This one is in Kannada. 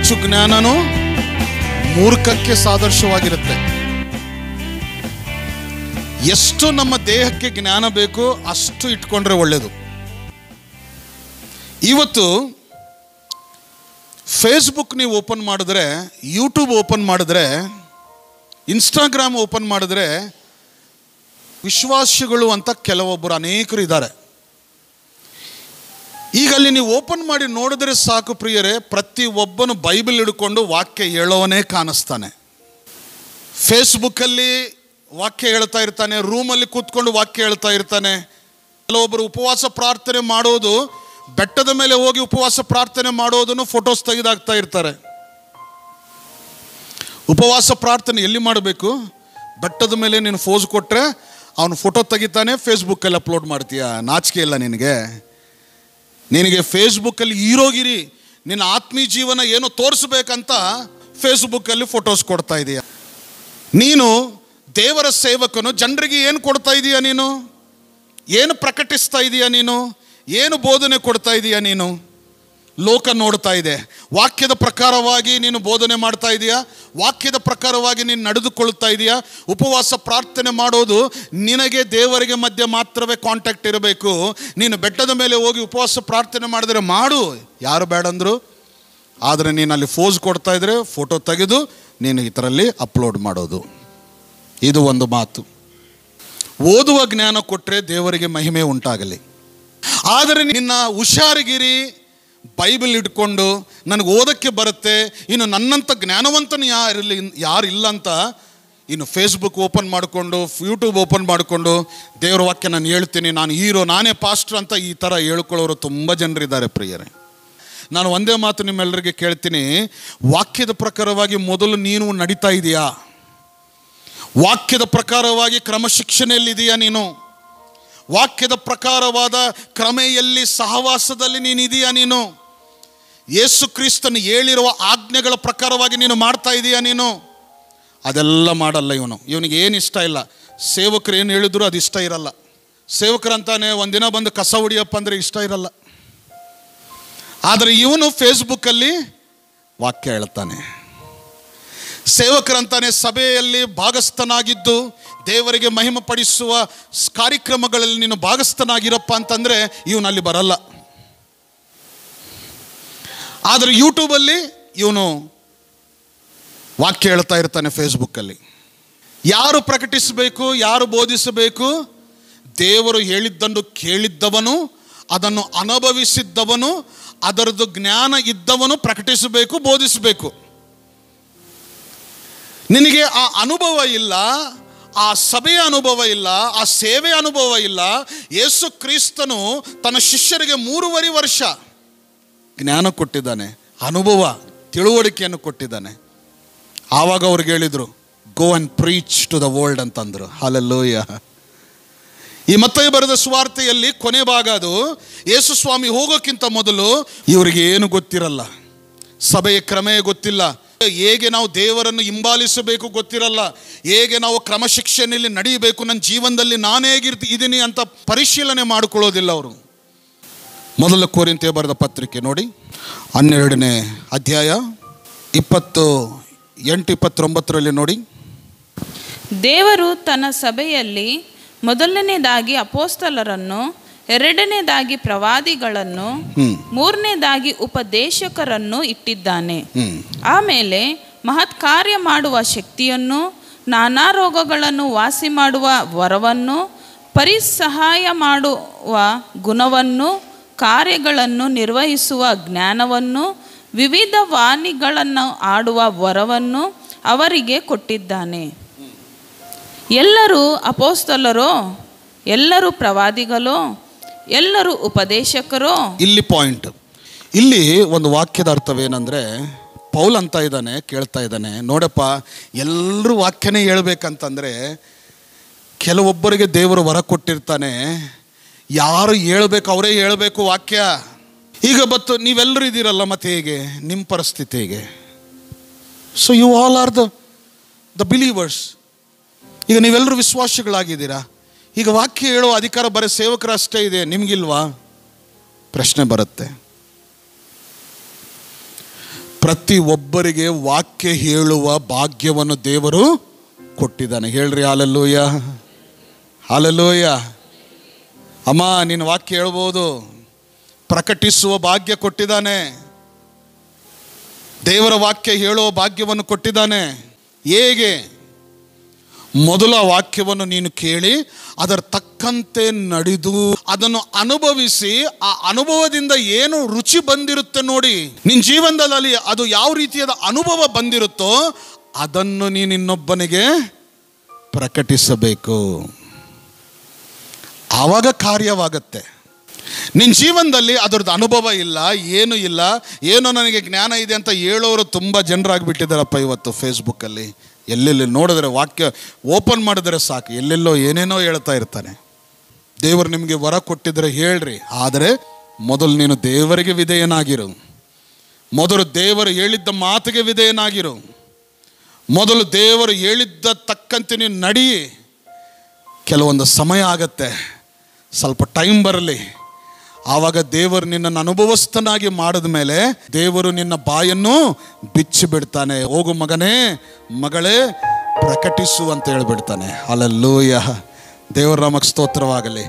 ಹೆಚ್ಚು ಜ್ಞಾನನು ಮೂರ್ಖಕ್ಕೆ ಸಾದೃಶ್ಯವಾಗಿರುತ್ತೆ. ಎಷ್ಟು ನಮ್ಮ ದೇಹಕ್ಕೆ ಜ್ಞಾನ ಬೇಕು ಅಷ್ಟು ಇಟ್ಕೊಂಡ್ರೆ ಒಳ್ಳೆಯದು. ಇವತ್ತು ಫೇಸ್ಬುಕ್ ನೀವು ಓಪನ್ ಮಾಡಿದ್ರೆ, ಯೂಟ್ಯೂಬ್ ಓಪನ್ ಮಾಡಿದ್ರೆ, ಇನ್ಸ್ಟಾಗ್ರಾಮ್ ಓಪನ್ ಮಾಡಿದ್ರೆ ವಿಶ್ವಾಸಿಗಳು ಅಂತ ಕೆಲವೊಬ್ಬರು ಅನೇಕರು ಇದ್ದಾರೆ. ಈಗ ಅಲ್ಲಿ ನೀವು ಓಪನ್ ಮಾಡಿ ನೋಡಿದ್ರೆ ಸಾಕು ಪ್ರಿಯರೇ, ಪ್ರತಿಯೊಬ್ಬನು ಬೈಬಲ್ ಹಿಡ್ಕೊಂಡು ವಾಕ್ಯ ಹೇಳೋವನೇ ಕಾಣಿಸ್ತಾನೆ. ಫೇಸ್ಬುಕ್ಕಲ್ಲಿ ವಾಕ್ಯ ಹೇಳ್ತಾ ಇರ್ತಾನೆ, ರೂಮಲ್ಲಿ ಕೂತ್ಕೊಂಡು ವಾಕ್ಯ ಹೇಳ್ತಾ ಇರ್ತಾನೆ. ಕೆಲವೊಬ್ಬರು ಉಪವಾಸ ಪ್ರಾರ್ಥನೆ ಮಾಡೋದು, ಬೆಟ್ಟದ ಮೇಲೆ ಹೋಗಿ ಉಪವಾಸ ಪ್ರಾರ್ಥನೆ ಮಾಡೋದನ್ನು ಫೋಟೋಸ್ ತೆಗೆದಾಕ್ತಾ ಇರ್ತಾರೆ. ಉಪವಾಸ ಪ್ರಾರ್ಥನೆ ಎಲ್ಲಿ ಮಾಡಬೇಕು? ಬೆಟ್ಟದ ಮೇಲೆ ನೀನು ಫೋಸ್ ಕೊಟ್ಟರೆ ಅವನು ಫೋಟೋ ತೆಗಿತಾನೆ, ಫೇಸ್ಬುಕ್ಕಲ್ಲಿ ಅಪ್ಲೋಡ್ ಮಾಡ್ತೀಯ. ನಾಚಿಕೆ ಇಲ್ಲ ನಿನಗೆ? ನಿನಗೆ ಫೇಸ್ಬುಕ್ಕಲ್ಲಿ ಹೀರೋಗಿರಿ, ನಿನ್ನ ಆತ್ಮೀಯ ಜೀವನ ಏನೋ ತೋರಿಸ್ಬೇಕಂತ ಫೇಸ್ಬುಕ್ಕಲ್ಲಿ ಫೋಟೋಸ್ ಕೊಡ್ತಾ ಇದೀಯ. ನೀನು ದೇವರ ಸೇವಕನು, ಜನರಿಗೆ ಏನು ಕೊಡ್ತಾ ಇದೀಯ ನೀನು? ಏನು ಪ್ರಕಟಿಸ್ತಾ ಇದೀಯ ನೀನು? ಏನು ಬೋಧನೆ ಕೊಡ್ತಾ ಇದೀಯ ನೀನು? ಲೋಕ ನೋಡ್ತಾ ಇದೆ. ವಾಕ್ಯದ ಪ್ರಕಾರವಾಗಿ ನೀನು ಬೋಧನೆ ಮಾಡ್ತಾ ಇದೀಯಾ? ವಾಕ್ಯದ ಪ್ರಕಾರವಾಗಿ ನೀನು ನಡೆದುಕೊಳ್ತಾ ಇದೀಯಾ? ಉಪವಾಸ ಪ್ರಾರ್ಥನೆ ಮಾಡೋದು ನಿನಗೆ ದೇವರಿಗೆ ಮಧ್ಯೆ ಮಾತ್ರವೇ ಕಾಂಟ್ಯಾಕ್ಟ್ ಇರಬೇಕು. ನೀನು ಬೆಟ್ಟದ ಮೇಲೆ ಹೋಗಿ ಉಪವಾಸ ಪ್ರಾರ್ಥನೆ ಮಾಡಿದ್ರೆ ಮಾಡು, ಯಾರು ಬೇಡಂದ್ರು. ಆದರೆ ನೀನು ಅಲ್ಲಿ ಫೋಸ್ ಕೊಡ್ತಾ ಇದ್ರೆ ಫೋಟೋ ತೆಗೆದು ನೀನು ಇದರಲ್ಲಿ ಅಪ್ಲೋಡ್ ಮಾಡೋದು, ಇದು ಒಂದು ಮಾತು. ಓದುವ ಜ್ಞಾನ ಕೊಟ್ಟರೆ ದೇವರಿಗೆ ಮಹಿಮೆ ಉಂಟಾಗಲಿ. ಆದರೆ ನಿನ್ನ ಹುಷಾರಿಗಿರಿ, ಬೈಬಲ್ ಇಟ್ಕೊಂಡು ನನಗೆ ಓದಕ್ಕೆ ಬರುತ್ತೆ, ಇನ್ನು ನನ್ನಂಥ ಜ್ಞಾನವಂತನು ಯಾರಿಲ್ಲ ಅಂತ ಇನ್ನು ಫೇಸ್ಬುಕ್ ಓಪನ್ ಮಾಡಿಕೊಂಡು, ಯೂಟ್ಯೂಬ್ ಓಪನ್ ಮಾಡಿಕೊಂಡು ದೇವರ ವಾಕ್ಯ ನಾನು ಹೇಳ್ತೀನಿ, ನಾನು ಹೀರೋ, ನಾನೇ ಪಾಸ್ಟರ್ ಅಂತ ಈ ಥರ ಹೇಳ್ಕೊಳ್ಳೋರು ತುಂಬ ಜನರಿದ್ದಾರೆ ಪ್ರಿಯರೇ. ನಾನು ಒಂದೇ ಮಾತು ನಿಮ್ಮೆಲ್ಲರಿಗೆ ಕೇಳ್ತೀನಿ, ವಾಕ್ಯದ ಪ್ರಕಾರವಾಗಿ ಮೊದಲು ನೀನು ನಡೀತಾ ಇದೆಯಾ? ವಾಕ್ಯದ ಪ್ರಕಾರವಾಗಿ ಕ್ರಮಶಿಕ್ಷಣೆಯಲ್ಲಿದೆಯಾ ನೀನು? ವಾಕ್ಯದ ಪ್ರಕಾರವಾದ ಕ್ರಮೆಯಲ್ಲಿ ಸಹವಾಸದಲ್ಲಿ ನೀನಿದೆಯಾ ನೀನು? ಯೇಸು ಕ್ರಿಸ್ತನು ಹೇಳಿರುವ ಆಜ್ಞೆಗಳ ಪ್ರಕಾರವಾಗಿ ನೀನು ಮಾಡ್ತಾ ಇದೀಯಾ ನೀನು? ಅದೆಲ್ಲ ಮಾಡಲ್ಲ ಇವನಿಗೆ ಏನು ಇಷ್ಟ ಇಲ್ಲ. ಸೇವಕರು ಏನು ಹೇಳಿದ್ರು ಅದು ಇಷ್ಟ ಇರಲ್ಲ. ಸೇವಕರಂತಾನೆ ಒಂದಿನ ಬಂದು ಕಸ ಹೊಡಿಯಪ್ಪ ಅಂದರೆ ಇಷ್ಟ ಇರಲ್ಲ. ಆದರೆ ಇವನು ಫೇಸ್ಬುಕ್ಕಲ್ಲಿ ವಾಕ್ಯ ಹೇಳ್ತಾನೆ. ಸೇವಕರಂತಾನೆ ಸಭೆಯಲ್ಲಿ ಭಾಗಸ್ಥನಾಗಿದ್ದು ದೇವರಿಗೆ ಮಹಿಮೆ ಪಡಿಸುವ ಕಾರ್ಯಕ್ರಮಗಳಲ್ಲಿ ನೀನು ಭಾಗಸ್ಥನಾಗಿರಪ್ಪ ಅಂತಂದರೆ ಇವನಲ್ಲಿ ಬರಲ್ಲ. ಆದರೆ ಯೂಟ್ಯೂಬಲ್ಲಿ ಇವನು ವಾಕ್ಯ ಹೇಳ್ತಾ ಇರ್ತಾನೆ. ಫೇಸ್ಬುಕ್ಕಲ್ಲಿ ಯಾರು ಪ್ರಕಟಿಸಬೇಕು, ಯಾರು ಬೋಧಿಸಬೇಕು? ದೇವರು ಹೇಳಿದ್ದನ್ನು ಕೇಳಿದ್ದವನು, ಅದನ್ನು ಅನುಭವಿಸಿದ್ದವನು, ಅದರದ್ದು ಜ್ಞಾನ ಇದ್ದವನು ಪ್ರಕಟಿಸಬೇಕು, ಬೋಧಿಸಬೇಕು. ನಿನಗೆ ಆ ಅನುಭವ ಇಲ್ಲ, ಆ ಸಭೆಯ ಅನುಭವ ಇಲ್ಲ, ಆ ಸೇವೆಯ ಅನುಭವ ಇಲ್ಲ. ಯೇಸು ಕ್ರಿಸ್ತನು ತನ್ನ ಶಿಷ್ಯರಿಗೆ 3.5 ವರ್ಷ ಜ್ಞಾನ ಕೊಟ್ಟಿದ್ದಾನೆ, ಅನುಭವ ತಿಳುವಳಿಕೆಯನ್ನು ಕೊಟ್ಟಿದ್ದಾನೆ. ಆವಾಗ ಅವ್ರಿಗೆ ಹೇಳಿದರು, go and preach to the world ಅಂತಂದರು. ಹಲ್ಲೆಲೂಯಾ. ಈ ಮತ್ತಾಯ ಬರೆದ ಸುವಾರ್ತೆಯಲ್ಲಿ ಕೊನೆ ಭಾಗ ಅದು. ಯೇಸು ಸ್ವಾಮಿ ಹೋಗೋಕ್ಕಿಂತ ಮೊದಲು ಇವರಿಗೆ ಏನು ಗೊತ್ತಿರಲ್ಲ, ಸಭೆಯ ಕ್ರಮೇ ಗೊತ್ತಿಲ್ಲ, ಹೇಗೆ ನಾವು ದೇವರನ್ನು ಹಿಂಬಾಲಿಸಬೇಕು ಗೊತ್ತಿರಲ್ಲ, ಹೇಗೆ ನಾವು ಕ್ರಮಶಿಕ್ಷಣೆಯಲ್ಲಿ ನಡೆಯಬೇಕು, ನನ್ನ ಜೀವನದಲ್ಲಿ ನಾನೇ ಹೇಗಿದ್ದೀನಿ ಅಂತ ಪರಿಶೀಲನೆ ಮಾಡಿಕೊಳ್ಳೋದಿಲ್ಲ ಅವರು. ಮೊದಲ ಕೊರಿಂಥಿಯ ಬರೆದ ಪತ್ರಿಕೆ ನೋಡಿ, 12ನೇ ಅಧ್ಯಾಯ 28-29 ನೋಡಿ. ದೇವರು ತನ್ನ ಸಭೆಯಲ್ಲಿ ಮೊದಲನೇದಾಗಿ ಅಪೋಸ್ತಲರನ್ನು, ಎರಡನೇದಾಗಿ ಪ್ರವಾದಿಗಳನ್ನು, ಮೂರನೇದಾಗಿ ಉಪದೇಶಕರನ್ನು ಇಟ್ಟಿದ್ದಾನೆ. ಆಮೇಲೆ ಮಹತ್ ಕಾರ್ಯ ಮಾಡುವ ಶಕ್ತಿಯನ್ನು, ನಾನಾ ರೋಗಗಳನ್ನು ವಾಸಿ ಮಾಡುವ ವರವನ್ನು, ಪರಿಸಹಾಯ ಮಾಡುವ ಗುಣವನ್ನು, ಕಾರ್ಯಗಳನ್ನು ನಿರ್ವಹಿಸುವ ಜ್ಞಾನವನ್ನು, ವಿವಿಧ ವಾಣಿಗಳನ್ನು ಆಡುವ ವರವನ್ನು ಅವರಿಗೆ ಕೊಟ್ಟಿದ್ದಾನೆ. ಎಲ್ಲರೂ ಅಪೋಸ್ತಲರೋ, ಎಲ್ಲರೂ ಪ್ರವಾದಿಗಳೋ, ಎಲ್ಲರೂ ಉಪದೇಶಕರೋ. ಇಲ್ಲಿ ಪಾಯಿಂಟ್, ಇಲ್ಲಿ ಒಂದು ವಾಕ್ಯದ ಅರ್ಥವೇನೆಂದರೆ, ಪೌಲ್ ಅಂತ ಇದ್ದಾನೆ, ಕೇಳ್ತಾ ಇದ್ದಾನೆ, ನೋಡಪ್ಪ ಎಲ್ಲರೂ ವಾಕ್ಯನೇ ಹೇಳ್ಬೇಕಂತಂದರೆ ಕೆಲವೊಬ್ಬರಿಗೆ ದೇವರು ವರ ಕೊಟ್ಟಿರ್ತಾನೆ, ಯಾರು ಹೇಳ್ಬೇಕು ಅವರೇ ಹೇಳ್ಬೇಕು ವಾಕ್ಯ. ಈಗ ಬತ್ತು ನೀವೆಲ್ಲರೂ ಇದ್ದೀರಲ್ಲ, ಮತ್ತೆ ಹೇಗೆ ನಿಮ್ಮ ಪರಿಸ್ಥಿತಿ ಹೇಗೆ? So you all are the believers. ಈಗ ನೀವೆಲ್ಲರೂ ವಿಶ್ವಾಸಿಗಳಾಗಿದ್ದೀರಾ. ಈಗ ವಾಕ್ಯ ಹೇಳೋ ಅಧಿಕಾರ ಬರೀ ಸೇವಕರ ಅಷ್ಟೇ ಇದೆ, ನಿಮಗಿಲ್ವಾ? ಪ್ರಶ್ನೆ ಬರುತ್ತೆ. ಪ್ರತಿ ಒಬ್ಬರಿಗೆ ವಾಕ್ಯ ಹೇಳುವ ಭಾಗ್ಯವನ್ನು ದೇವರು ಕೊಟ್ಟಿದ್ದಾನೆ. ಹೇಳ್ರಿ ಹಲ್ಲೆಲೂಯಾ, ಹಲ್ಲೆಲೂಯಾ. ಅಮ್ಮ ನೀನು ವಾಕ್ಯ ಹೇಳ್ಬೋದು, ಪ್ರಕಟಿಸುವ ಭಾಗ್ಯ ಕೊಟ್ಟಿದ್ದಾನೆ. ದೇವರ ವಾಕ್ಯ ಹೇಳುವ ಭಾಗ್ಯವನ್ನು ಕೊಟ್ಟಿದ್ದಾನೆ. ಹೇಗೆ? ಮೊದಲ ವಾಕ್ಯವನ್ನು ನೀನು ಕೇಳಿ ಅದರ ತಕ್ಕಂತೆ ನಡೆದು ಅದನ್ನು ಅನುಭವಿಸಿ, ಆ ಅನುಭವದಿಂದ ಏನು ರುಚಿ ಬಂದಿರುತ್ತೆ ನೋಡಿ ನಿನ್ನ ಜೀವನದಲ್ಲಿ, ಅದು ಯಾವ ರೀತಿಯಾದ ಅನುಭವ ಬಂದಿರುತ್ತೋ ಅದನ್ನು ನೀನು ಇನ್ನೊಬ್ಬನಿಗೆ ಪ್ರಕಟಿಸಬೇಕು. ಆವಾಗ ಕಾರ್ಯವಾಗತ್ತೆ. ನಿನ್ನ ಜೀವನದಲ್ಲಿ ಅದರದ್ದು ಅನುಭವ ಇಲ್ಲ, ಏನೂ ಇಲ್ಲ, ಏನೋ ನನಗೆ ಜ್ಞಾನ ಇದೆ ಅಂತ ಹೇಳೋರು ತುಂಬ ಜನರಾಗಿಬಿಟ್ಟಿದ್ದಾರಪ್ಪ ಇವತ್ತು ಫೇಸ್ಬುಕ್ಕಲ್ಲಿ. ಎಲ್ಲೆಲ್ಲಿ ನೋಡಿದ್ರೆ ವಾಕ್ಯ ಓಪನ್ ಮಾಡಿದ್ರೆ ಸಾಕು, ಎಲ್ಲೆಲ್ಲೋ ಏನೇನೋ ಹೇಳ್ತಾ ಇರ್ತಾನೆ. ದೇವರು ನಿಮಗೆ ವರ ಕೊಟ್ಟಿದ್ರೆ ಹೇಳ್ರಿ, ಆದರೆ ಮೊದಲು ನೀನು ದೇವರಿಗೆ ವಿಧೇಯನಾಗಿರು. ಮೊದಲು ದೇವರು ಹೇಳಿದ್ದ ಮಾತಿಗೆ ವಿಧೇಯನಾಗಿರು. ಮೊದಲು ದೇವರು ಹೇಳಿದ್ದ ತಕ್ಕಂತೆ ನೀನು ನಡಿ. ಕೆಲವೊಂದು ಸಮಯ ಆಗತ್ತೆ, ಸ್ವಲ್ಪ ಟೈಮ್ ಬರಲಿ. ಆವಾಗ ದೇವರು ನಿನ್ನನ್ನು ಅನುಭವಸ್ಥನಾಗಿ ಮಾಡಿದ ಮೇಲೆ ದೇವರು ನಿನ್ನ ಬಾಯನ್ನು ಬಿಚ್ಚಿಬಿಡ್ತಾನೆ. ಹೋಗು ಮಗನೇ, ಮಗಳೇ, ಪ್ರಕಟಿಸು ಅಂತ ಹೇಳ್ಬಿಡ್ತಾನೆ. ಹಲ್ಲೆಲೂಯಾ. ದೇವರ ನಾಮಕ್ಕೆ ಸ್ತೋತ್ರವಾಗಲಿ.